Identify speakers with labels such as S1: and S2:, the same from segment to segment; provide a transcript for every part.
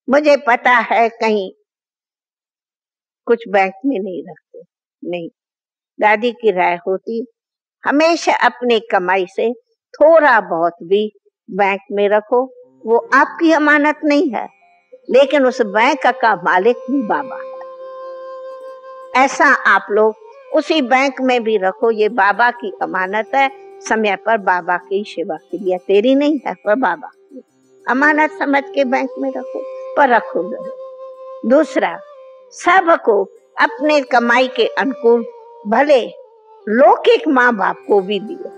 S1: मुझे पता है कहीं कुछ बैंक में नहीं रखते, नहीं। दादी की राय होती हमेशा अपनी कमाई से थोड़ा बहुत भी बैंक में रखो। वो आपकी अमानत नहीं है, लेकिन उस बैंक का मालिक भी बाबा है। ऐसा आप लोग उसी बैंक में भी रखो, ये बाबा की अमानत है। समय पर बाबा की सेवा के लिए, तेरी नहीं है पर बाबा की अमानत समझ के बैंक में रखो, पर रखो जरूर। दूसरा, सबको अपने कमाई के अनुकूल भले लौकिक माँ बाप को भी दियो,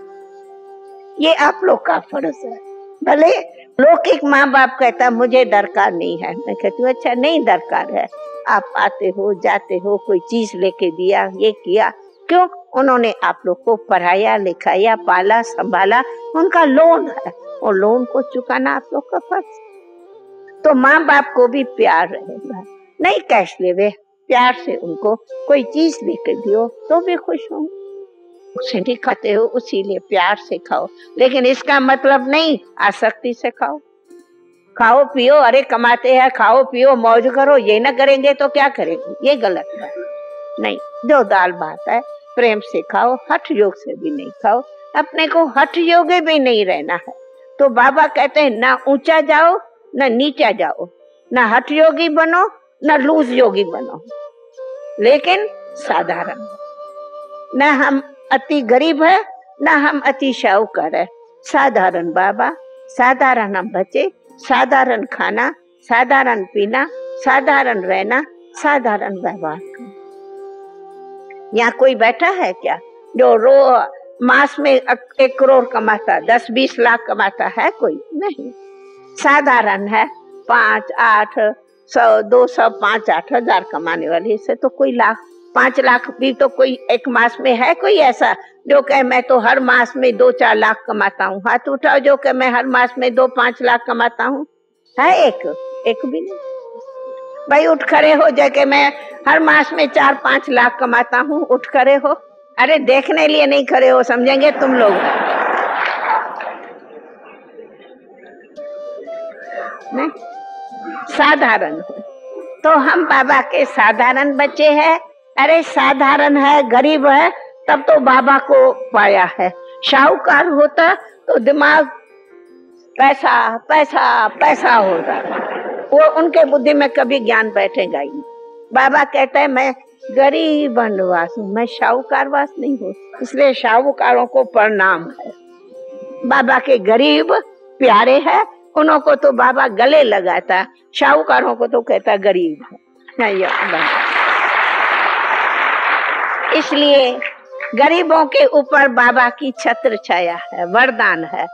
S1: ये आप लोग का फर्ज है। भले लौकिक माँ बाप कहता मुझे दरकार नहीं है, मैं कहती हूँ अच्छा नहीं दरकार है, आप आते हो जाते हो, कोई चीज लेके दिया, ये किया, क्यों? उन्होंने आप लोग को पढ़ाया लिखाया पाला संभाला, उनका लोन है, और लोन को चुकाना आप लोग का फर्ज। तो माँ बाप को भी प्यार रहेगा, नहीं कैश लेवे, प्यार से उनको कोई चीज लेके दियो तो भी खुश होंगे। उसे नहीं खाते हो उसीलिए प्यार से खाओ, लेकिन इसका मतलब नहीं आसक्ति से खाओ। खाओ पियो, अरे कमाते हैं खाओ पियो मौज करो, ये ना करेंगे तो क्या करेंगे, ये गलत बात नहीं। जो दाल बात है प्रेम से खाओ, हठ योग से भी नहीं खाओ, अपने को हठ योगी भी नहीं रहना है। तो बाबा कहते हैं ना ऊंचा जाओ ना नीचा जाओ, ना हठ योगी बनो ना लूज योगी बनो, लेकिन साधारण। ना हम अति गरीब है ना हम अति शाहूकार है, साधारण बाबा, साधारण हम बच्चे, साधारण खाना, साधारण पीना, साधारण रहना, साधारण व्यवहार करना। यहाँ कोई बैठा है क्या जो मास में 1 करोड़ कमाता, 10-20 लाख कमाता है? कोई नहीं। साधारण है, 5, 8, 100, 200, 5, 8 हजार कमाने वाले से तो कोई 5 लाख भी तो कोई एक मास में है? कोई ऐसा जो कहे मैं तो हर मास में 2-4 लाख कमाता हूँ? हाथ उठाओ जो कहे मैं हर मास में 2-5 लाख कमाता हूँ। है एक भी नहीं। भाई उठ खड़े हो जाके मैं हर मास में 4-5 लाख कमाता हूँ, उठ खड़े हो। अरे देखने लिए नहीं खड़े हो, समझेंगे तुम लोग। नहीं, साधारण हो तो हम बाबा के साधारण बच्चे हैं। अरे साधारण है, गरीब है, तब तो बाबा को पाया है। शाहूकार होता तो दिमाग पैसा पैसा पैसा होता, वो उनके बुद्धि में कभी ज्ञान बैठेगा ही नहीं। बाबा कहते हैं मैं गरीब वनवास हूँ, मैं शाहूकार वास नहीं हूँ, इसलिए शाहूकारों को प्रणाम है। बाबा के गरीब प्यारे है, उन्हों को तो बाबा गले लगाता, शाहूकारों को तो कहता गरीब है। इसलिए गरीबों के ऊपर बाबा की छत्र छाया है, वरदान है।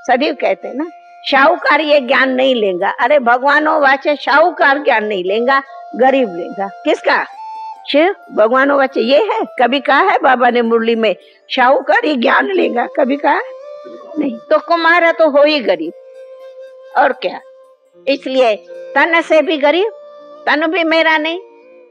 S1: सदैव कहते हैं ना शाहूकार ये ज्ञान नहीं लेगा। अरे भगवानों वाचे शाहूकार ज्ञान नहीं लेगा, गरीब लेगा। किसका? शिव भगवानों वाचे ये है? कभी कहा है बाबा ने मुरली में शाहूकार ही ज्ञान लेगा? कभी कहा नहीं। तो कुमार तो हो ही गरीब, और क्या। इसलिए तन से भी गरीब, तन भी मेरा नहीं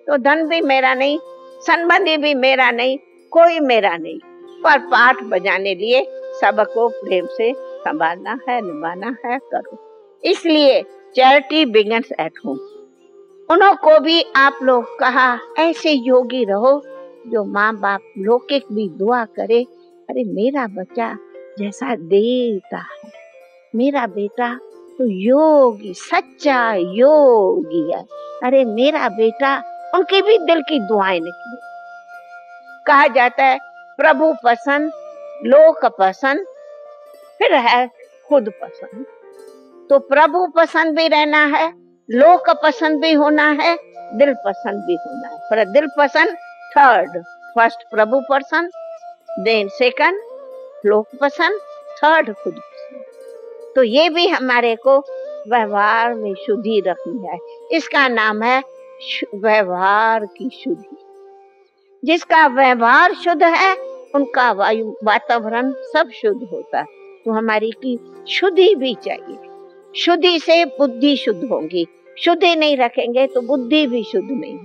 S1: तो धन भी मेरा नहीं, संबंधी भी मेरा नहीं, कोई मेरा नहीं, पर पाठ बजाने लिए सबको प्रेम से संभालना है, निभाना है, करो। इसलिए चैरिटी बिगिंस एट होम। उनको भी आप लोग कहा ऐसे योगी रहो जो माँ बाप लौकिक भी दुआ करे, अरे मेरा बच्चा जैसा देवता है, मेरा बेटा तो योगी सच्चा योगी है, अरे मेरा बेटा, उनकी भी दिल की दुआएं निकली। कहा जाता है प्रभु पसंद, लोक पसंद, फिर है खुद पसंद। तो प्रभु पसंद भी रहना है, लोक पसंद भी होना है, दिल पसंद भी होना है। पर दिल पसंद थर्ड, फर्स्ट प्रभु पसंद, देन सेकंड लोक पसंद, थर्ड खुद पसंद। तो ये भी हमारे को व्यवहार में शुद्धि रखनी है। इसका नाम है व्यवहार की शुद्धि। जिसका व्यवहार शुद्ध है उनका वायु वातावरण सब शुद्ध होता है। तो हमारी की शुद्धि भी चाहिए। शुद्धि से बुद्धि शुद्ध होगी, शुद्धि नहीं रखेंगे तो बुद्धि भी शुद्ध नहीं।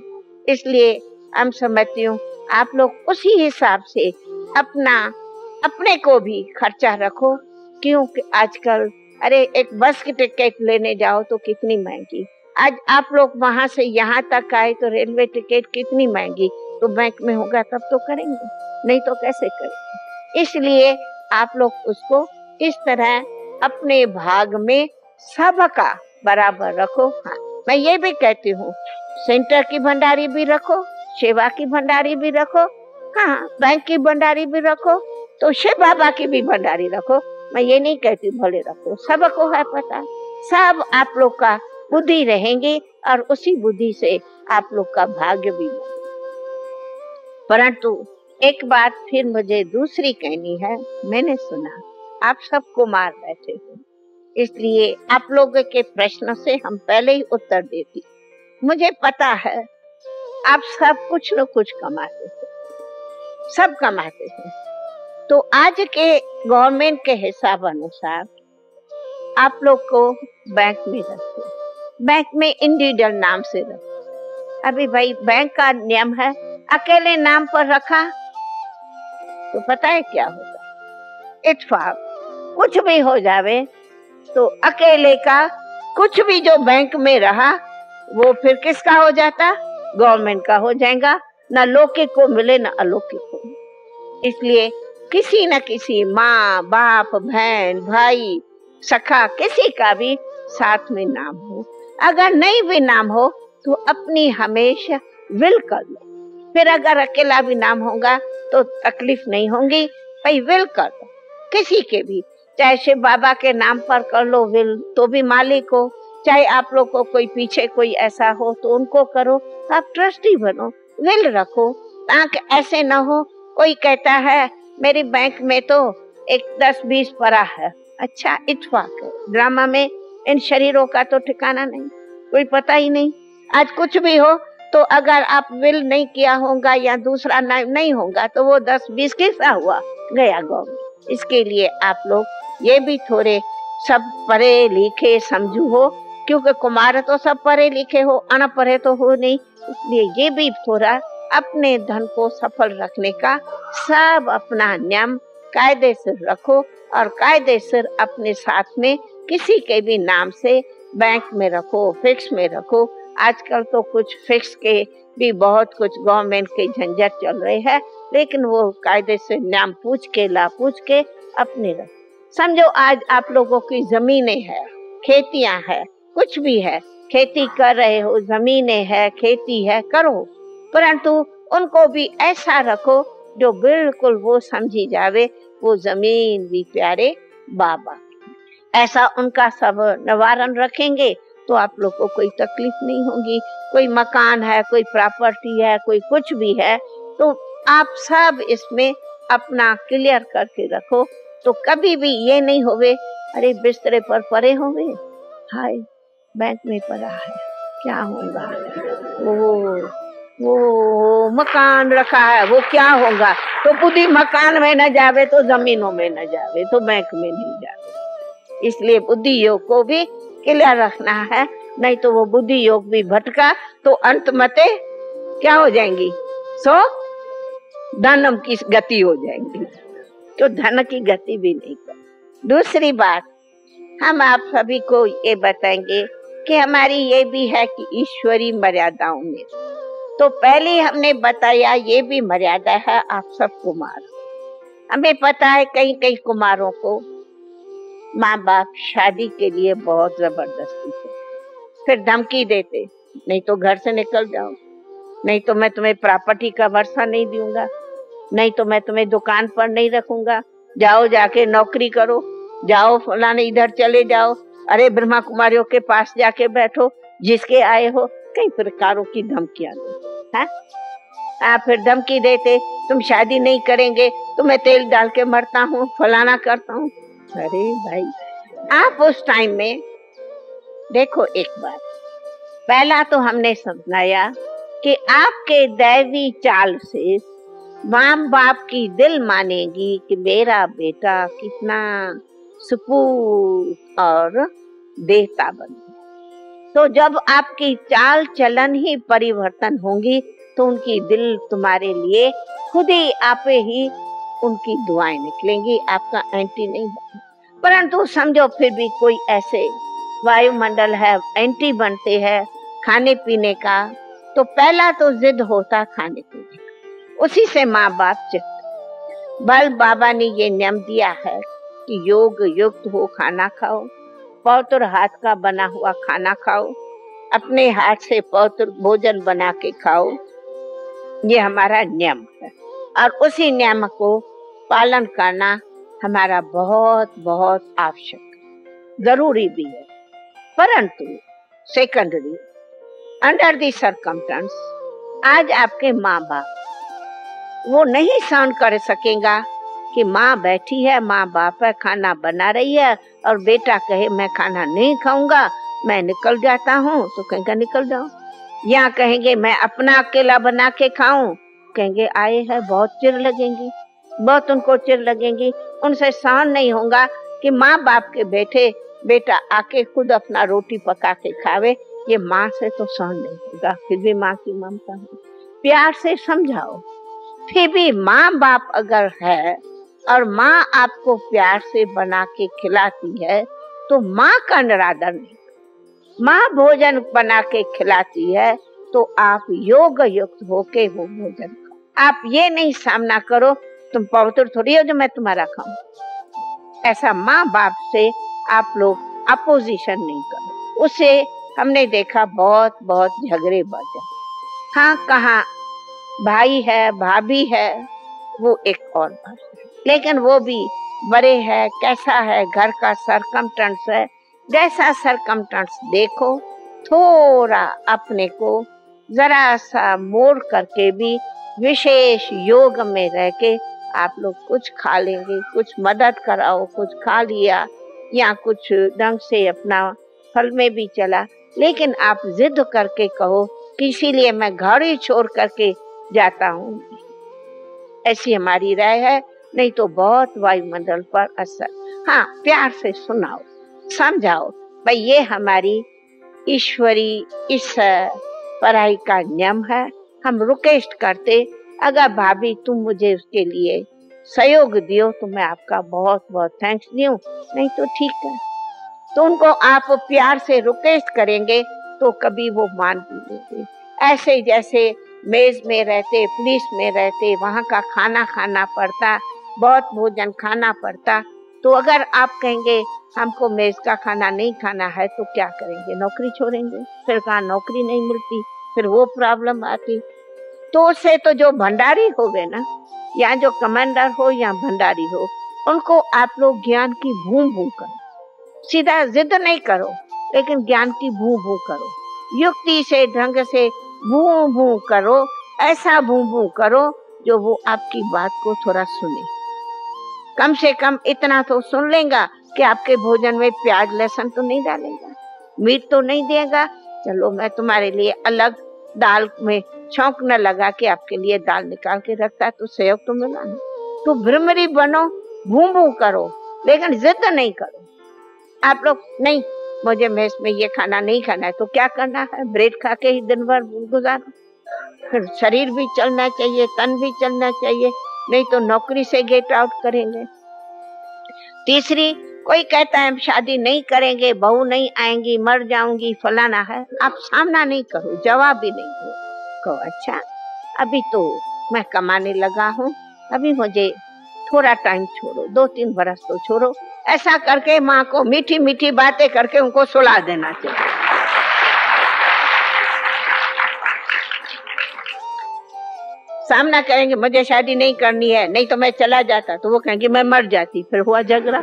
S1: इसलिए हम समझती हूँ आप लोग उसी हिसाब से अपने को भी खर्चा रखो, क्योंकि आजकल अरे एक बस की टिकट लेने जाओ तो कितनी महंगी, आज आप लोग वहां से यहाँ तक आए तो रेलवे टिकट कितनी महंगी, तो बैंक में होगा तब तो करेंगे, नहीं तो कैसे करेंगे। इसलिए आप लोग उसको इस तरह अपने भाग में सबका बराबर रखो। हाँ, मैं ये भी कहती हूँ सेंटर की भंडारी भी रखो, सेवा की भंडारी भी रखो, हाँ बैंक की भंडारी भी रखो, तो शिव बाबा की भी भंडारी रखो। मैं ये नहीं कहती भले रखो, सबको है पता, सब आप लोग का बुद्धि रहेंगे और उसी बुद्धि से आप लोग का भाग्य भी। परंतु एक बात फिर मुझे दूसरी कहनी है। मैंने सुना आप सब कुमार बैठे हो, इसलिए आप लोगों के प्रश्नों से हम पहले ही उत्तर देती। मुझे पता है आप सब कुछ न कुछ कमाते हो, सब कमाते हैं, तो आज के गवर्नमेंट के हिसाब अनुसार आप लोग को बैंक में रखो, बैंक में इंडिविजुअल नाम से रखो। अभी भाई बैंक का नियम है अकेले नाम पर रखा तो पता है क्या होगा, इत्तेफाक कुछ भी हो जावे तो अकेले का कुछ भी जो बैंक में रहा वो फिर किसका हो जाता, गवर्नमेंट का हो जाएगा, ना लौकिक को मिले ना अलौकिक को। इसलिए किसी न किसी माँ बाप बहन भाई सखा किसी का भी साथ में नाम हो, अगर नहीं भी नाम हो तो अपनी हमेशा विल कर लो, फिर अगर अकेला भी नाम होगा तो तकलीफ नहीं होगी, भाई विल कर लो किसी के भी, चाहे शिव बाबा के नाम पर कर लो विल तो भी मालिक हो, चाहे आप लोग को कोई पीछे कोई ऐसा हो तो उनको करो, आप ट्रस्टी बनो, विल रखो, ताकि ऐसे ना हो कोई कहता है मेरी बैंक में तो एक 10-20 पड़ा है, अच्छा इत्तेफाक है, ड्रामा में इन शरीरों का तो ठिकाना नहीं, कोई पता ही नहीं, आज कुछ भी हो तो अगर आप विल नहीं किया होगा या दूसरा नहीं होगा तो वो 10-20 किसका हुआ, गया गवर्नमेंट। इसके लिए आप लोग ये भी थोड़े सब पढ़े लिखे समझू हो, क्योंकि कुमार तो सब पढ़े लिखे हो, अनपढ़े तो हो नहीं, इसलिए ये भी थोड़ा अपने धन को सफल रखने का सब अपना नियम कायदे से रखो और कायदे से अपने साथ में किसी के भी नाम से बैंक में रखो, फिक्स में रखो। आजकल तो कुछ फिक्स के भी बहुत कुछ गवर्नमेंट के झंझट चल रहे हैं, लेकिन वो कायदे से नाम पूछ के अपने रखो। समझो आज आप लोगों की जमीनें है, खेतियां है, कुछ भी है, खेती कर रहे हो, जमीनें है, खेती है, करो, परंतु उनको भी ऐसा रखो जो बिल्कुल वो समझी जावे वो जमीन भी प्यारे बाबा, ऐसा उनका सब निवारण रखेंगे तो आप लोग को कोई तकलीफ नहीं होगी। कोई मकान है, कोई प्रॉपर्टी है, कोई कुछ भी है, तो आप सब इसमें अपना क्लियर करके रखो, तो कभी भी ये नहीं होवे अरे बिस्तरे पर पड़े होंगे, हाय बैंक में पड़ा है क्या होगा, वो मकान रखा है वो क्या होगा, तो बुद्धि मकान में न जावे तो जमीनों में न जावे तो बैंक में नहीं जावे। इसलिए बुद्धि योग को भी क्लियर रखना है, नहीं तो वो बुद्धि योग भी भटका तो अंत मते क्या हो जाएंगी, सो धन की गति हो जाएंगी, तो धन की गति भी नहीं कर। दूसरी बात हम आप सभी को ये बताएंगे कि हमारी ये भी है कि ईश्वरी मर्यादाओं में, तो पहले हमने बताया ये भी मर्यादा है आप सब कुमार, हमें पता है कई कई कुमारों को माँ बाप शादी के लिए बहुत जबरदस्ती से फिर धमकी देते, नहीं तो घर से निकल जाओ, नहीं तो मैं तुम्हें प्रॉपर्टी का वर्षा नहीं दूंगा, नहीं तो मैं तुम्हें दुकान पर नहीं रखूंगा, जाओ जाके नौकरी करो, जाओ फलाने इधर चले जाओ, अरे ब्रह्मा कुमारियों के पास जाके बैठो, जिसके आए हो, कई प्रकारों की धमकियां दो, हाँ फिर धमकी देते तुम शादी नहीं करेंगे तो मैं तेल डाल के मरता हूँ, फलाना करता हूँ। अरे भाई आप उस टाइम में देखो, एक बार पहला तो हमने समझाया कि आपके दैवी चाल से माँ बाप की दिल मानेगी कि मेरा बेटा कितना सुपूत और देवता बन गए। तो जब आपकी चाल चलन ही परिवर्तन होंगी तो उनकी दिल तुम्हारे लिए खुद ही आपे ही उनकी दुआएं निकलेंगी, आपका एंटी नहीं बने। परंतु समझो फिर भी कोई ऐसे वायुमंडल है, एंटी बनते हैं खाने पीने का, तो पहला तो जिद होता खाने पीने का, उसी से माँ बाप चिढ़ते। बल बाबा ने ये नियम दिया है कि योग युक्त हो खाना खाओ, पवित्र हाथ का बना हुआ खाना खाओ, अपने हाथ से पवित्र भोजन बना के खाओ, ये हमारा नियम है। और उसी नियम को पालन करना हमारा बहुत बहुत आवश्यक जरूरी भी है। परंतु सेकेंडरी अंडर दी सर्कमस्टेंस आज आपके माँ बाप वो नहीं सहन कर सकेगा कि माँ बैठी है, माँ बाप है, खाना बना रही है और बेटा कहे मैं खाना नहीं खाऊंगा, मैं निकल जाता हूँ, तो कहेंगे निकल जाओ। या कहेंगे मैं अपना अकेला बना के खाऊं, कहेंगे आए हैं बहुत चिर लगेंगी, बहुत उनको चिर लगेंगी। उनसे सहन नहीं होगा कि माँ बाप के बैठे बेटा आके खुद अपना रोटी पका के खावे, ये माँ से तो सहन नहीं होगा। फिर भी माँ की ममता है, प्यार से समझाओ। फिर भी माँ बाप अगर है और माँ आपको प्यार से बना के खिलाती है तो माँ का निरादर नहीं, माँ भोजन बना के खिलाती है तो आप योग युक्त होके वो भोजन खाओ। आप ये नहीं सामना करो तुम पवित्र थोड़ी हो जो मैं तुम्हारा खाऊं। ऐसा माँ बाप से आप लोग अपोजिशन नहीं करो, उससे हमने देखा बहुत बहुत झगड़े बढ़ जाते। हाँ, कहाँ भाई है भाभी है वो एक और बात है, लेकिन वो भी बड़े है, कैसा है घर का सरकमस्टेंस है, जैसा सरकमस्टेंस देखो, थोड़ा अपने को जरा सा मोड़ करके भी विशेष योग में रह के आप लोग कुछ खा लेंगे, कुछ मदद कराओ, कुछ खा लिया या कुछ ढंग से अपना फल में भी चला। लेकिन आप जिद करके कहो कि इसीलिए मैं घर ही छोड़ करके जाता हूँ, ऐसी हमारी राय है। नहीं तो बहुत वायुमंडल पर असर। हाँ, प्यार से सुनाओ, समझाओ, भाई ये हमारी ईश्वरी इस पढ़ाई का नियम है, हम रिक्वेस्ट करते अगर भाभी तुम मुझे उसके लिए सहयोग दियो तो मैं आपका बहुत बहुत थैंक्स दूं, नहीं तो ठीक है। तो उनको आप प्यार से रिक्वेस्ट करेंगे तो कभी वो मान भी लेंगे। ऐसे जैसे मेज में रहते, पुलिस में रहते, वहाँ का खाना खाना पड़ता, बहुत भोजन खाना पड़ता, तो अगर आप कहेंगे हमको मेज का खाना नहीं खाना है तो क्या करेंगे, नौकरी छोड़ेंगे। फिर कहाँ नौकरी नहीं मिलती, फिर वो प्रॉब्लम आती। तो उससे तो जो भंडारी हो गए ना, या जो कमांडर हो या भंडारी हो, उनको आप लोग ज्ञान की भूम भूम करो, सीधा जिद नहीं करो, लेकिन ज्ञान की भूम भूम करो, युक्ति से ढंग से भूम भूम करो, ऐसा भूम भूम करो जो वो आपकी बात को थोड़ा सुने। कम से कम इतना तो सुन लेगा कि आपके भोजन में प्याज लहसुन तो नहीं डालेगा, मीट तो नहीं देगा, चलो मैं तुम्हारे लिए अलग दाल में छौंक न लगा के आपके लिए दाल निकाल के रखता है, तो सहयोग तो मिला नहीं। तो भ्रमरी बनो, भूम भूम करो, लेकिन जिद नहीं करो। आप लोग नहीं मुझे मेस में ये खाना नहीं खाना है, तो क्या करना है, ब्रेड खा के ही दिन भर गुजारो। फिर शरीर भी चलना चाहिए, तन भी चलना चाहिए, नहीं तो नौकरी से गेट आउट करेंगे। तीसरी, कोई कहता है हम शादी नहीं करेंगे, बहू नहीं आएंगी, मर जाऊंगी, फलाना है, आप सामना नहीं करो, जवाब भी नहीं दो, कहो अच्छा अभी तो मैं कमाने लगा हूँ, अभी मुझे थोड़ा टाइम छोड़ो, 2-3 बरस तो छोड़ो। ऐसा करके माँ को मीठी मीठी बातें करके उनको सुला देना चाहिए। सामना करेंगे मुझे शादी नहीं करनी है, नहीं तो मैं चला जाता, तो वो कहेंगे मैं मर जाती, फिर हुआ झगड़ा।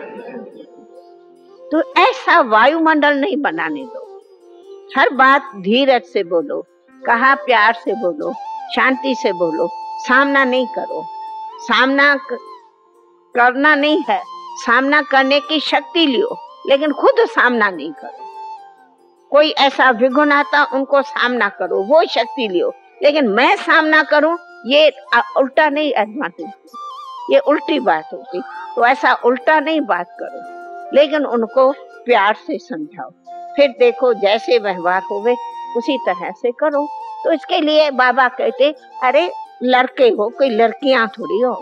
S1: तो ऐसा वायुमंडल नहीं बनाने दो। हर बात धीरज से बोलो, कहा प्यार से बोलो, शांति से बोलो, सामना नहीं करो। सामना करना नहीं है, सामना करने की शक्ति लियो, लेकिन खुद सामना नहीं करो। कोई ऐसा विघ्न आता उनको सामना करो, वो शक्ति लियो, लेकिन मैं सामना करूं ये उल्टा नहीं एडवांटेज, ये उल्टी बात होगी। तो ऐसा उल्टा नहीं बात करो, लेकिन उनको प्यार से समझाओ, फिर देखो जैसे व्यवहार होवे उसी तरह से करो। तो इसके लिए बाबा कहते, अरे लड़के हो, कोई लड़कियां थोड़ी हो,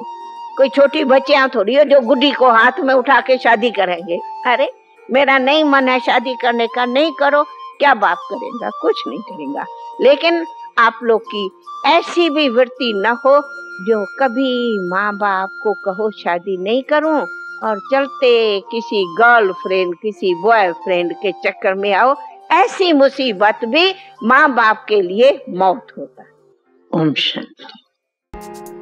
S1: कोई छोटी बच्चियां थोड़ी हो जो गुड्डी को हाथ में उठा के शादी करेंगे। अरे मेरा नहीं मन है शादी करने का, नहीं करो, क्या बाप करेगा? कुछ नहीं करेगा। लेकिन आप लोग की ऐसी भी वृत्ति न हो जो कभी माँ बाप को कहो शादी नहीं करूं और चलते किसी गर्लफ्रेंड किसी बॉयफ्रेंड के चक्कर में आओ। ऐसी मुसीबत भी माँ बाप के लिए मौत होता है। ओम शांति।